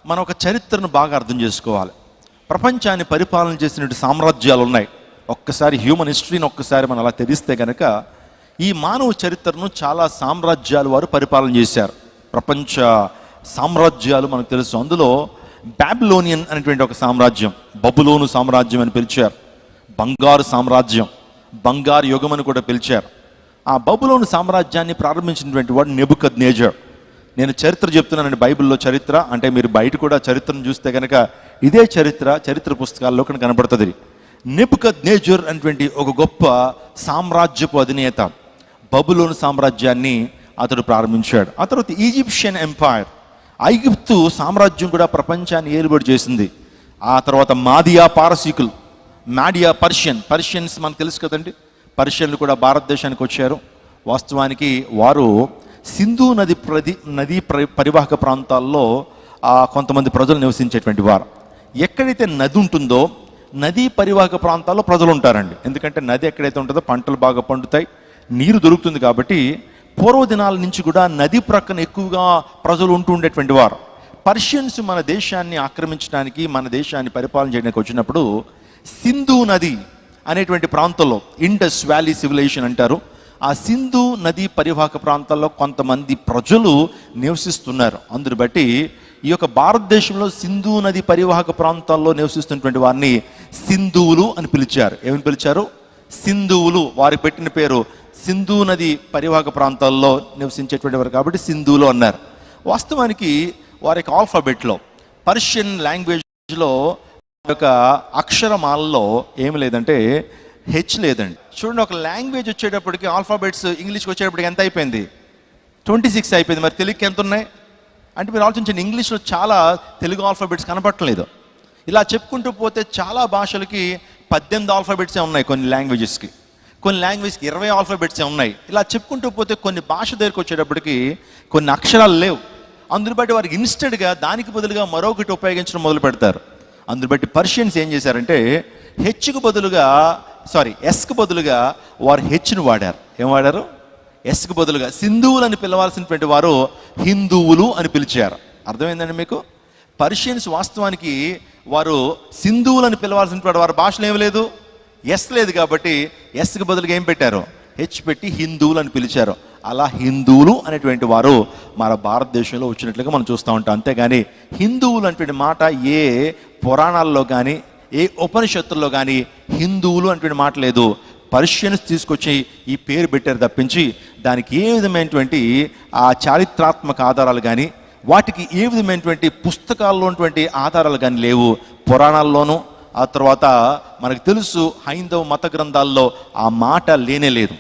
మనం ఒక చరిత్రను బాగా అర్థం చేసుకోవాలి. ప్రపంచాన్ని పరిపాలన చేసినటువంటి సామ్రాజ్యాలు ఉన్నాయి. ఒక్కసారి హ్యూమన్ హిస్టరీని ఒక్కసారి మనం అలా తెలిస్తే కనుక ఈ మానవ చరిత్రను చాలా సామ్రాజ్యాలు వారు పరిపాలన చేశారు. ప్రపంచ సామ్రాజ్యాలు మనకు తెలుసు. అందులో బాబిలోనియన్ అనేటువంటి ఒక సామ్రాజ్యం, బబులోను సామ్రాజ్యం అని పిలిచారు. బంగారు సామ్రాజ్యం, బంగారు యుగం అని కూడా పిలిచారు. ఆ బబులోను సామ్రాజ్యాన్ని ప్రారంభించినటువంటి వాడు నెబుకద్నెజర్. నేను చరిత్ర చెప్తున్నానండి, బైబిల్లో చరిత్ర అంటే మీరు బయట కూడా చరిత్రను చూస్తే కనుక ఇదే చరిత్ర పుస్తకాల్లో కనబడుతుంది. నెబుకద్నెజర్ అనేటువంటి ఒక గొప్ప సామ్రాజ్యపు అధినేత బబులోను సామ్రాజ్యాన్ని అతడు ప్రారంభించాడు. ఆ తర్వాత ఈజిప్షియన్ ఎంపైర్, ఐగుప్తు సామ్రాజ్యం కూడా ప్రపంచాన్ని ఏలుబడి చేసింది. ఆ తర్వాత మాదియా పారసీకులు, మాడియా పర్షియన్స్ మనకు తెలుసు కదండి. పర్షియన్లు కూడా భారతదేశానికి వచ్చారు. వాస్తవానికి వారు సింధు నదీ పరివాహక ప్రాంతాల్లో కొంతమంది ప్రజలు నివసించేటువంటి వారు. ఎక్కడైతే నది ఉంటుందో నదీ పరివాహక ప్రాంతాల్లో ప్రజలు ఉంటారండి. ఎందుకంటే నది ఎక్కడైతే ఉంటుందో పంటలు బాగా పండుతాయి, నీరు దొరుకుతుంది. కాబట్టి పూర్వదినాల నుంచి కూడా నది ప్రక్కన ఎక్కువగా ప్రజలు ఉంటూ ఉండేటువంటి వారు. పర్షియన్స్ మన దేశాన్ని ఆక్రమించడానికి, మన దేశాన్ని పరిపాలన చేయడానికి వచ్చినప్పుడు సింధు నది అనేటువంటి ప్రాంతంలో, ఇండస్ వ్యాలీ సివిలైజేషన్ అంటారు, ఆ సింధు నది పరివాహక ప్రాంతాల్లో కొంతమంది ప్రజలు నివసిస్తున్నారు. అందుని బట్టి ఈ యొక్క భారతదేశంలో సింధు నది పరివాహక ప్రాంతాల్లో నివసిస్తున్నటువంటి వారిని సింధువులు అని పిలిచారు. ఏమని పిలిచారు? సింధువులు. వారికి పెట్టిన పేరు సింధు నది పరివాహక ప్రాంతాల్లో నివసించేటువంటి వారు కాబట్టి సింధువులు అన్నారు. వాస్తవానికి వారి యొక్క ఆల్ఫాబెట్లో, పర్షియన్ లాంగ్వేజ్లో ఒక అక్షరమాలలో ఏమి లేదంటే హెచ్ లేదండి. చూడండి, ఒక లాంగ్వేజ్ వచ్చేటప్పటికి ఆల్ఫాబెట్స్ ఇంగ్లీష్కి వచ్చేటప్పటికి ఎంత అయిపోయింది? 26 అయిపోయింది. మరి తెలుగుకి ఎంత ఉన్నాయి అంటే మీరు ఆలోచించండి. ఇంగ్లీష్లో చాలా తెలుగు ఆల్ఫాబెట్స్ కనపడట్లేదు. ఇలా చెప్పుకుంటూ పోతే చాలా భాషలకి 18 ఆల్ఫాబెట్సే ఉన్నాయి. కొన్ని లాంగ్వేజెస్కి 20 ఆల్ఫాబెట్సే ఉన్నాయి. ఇలా చెప్పుకుంటూ పోతే కొన్ని భాష దగ్గరికి వచ్చేటప్పటికి కొన్ని అక్షరాలు లేవు. అందుని బట్టి వారికి ఇన్స్టెంట్గా దానికి బదులుగా మరొకటి ఉపయోగించడం మొదలు పెడతారు. అందుని బట్టి పర్షియన్స్ ఏం చేశారంటే ఎస్కి బదులుగా వారు హెచ్ను వాడారు. ఏం వాడారు? ఎస్కి బదులుగా సింధువులు అని పిలవాల్సినటువంటి వారు హిందువులు అని పిలిచారు. అర్థమైందండి మీకు? పర్షియన్స్ వాస్తవానికి వారు సింధువులు అని పిలవాల్సినటువంటి వారి భాషలో ఏమి లేదు, ఎస్ లేదు. కాబట్టి ఎస్కి బదులుగా ఏం పెట్టారు? హెచ్ పెట్టి హిందువులు అని పిలిచారు. అలా హిందువులు అనేటువంటి వారు మన భారతదేశంలో వచ్చినట్లుగా మనం చూస్తూ ఉంటాం. అంతేగాని హిందువులు అనేటువంటి మాట ఏ పురాణాల్లో కానీ ఏ ఉపనిషత్తుల్లో కానీ హిందువులు అనేటువంటి మాట లేదు. పర్షియన్స్ తీసుకొచ్చి ఈ పేరు పెట్టారు తప్పించి దానికి ఏ విధమైనటువంటి ఆ చారిత్రాత్మక ఆధారాలు కానీ, వాటికి ఏ విధమైనటువంటి పుస్తకాల్లో ఉన్నటువంటి ఆధారాలు కానీ లేవు. పురాణాల్లోనూ, ఆ తర్వాత మనకు తెలుసు హైందవ మత గ్రంథాల్లో ఆ మాట లేనే లేదు.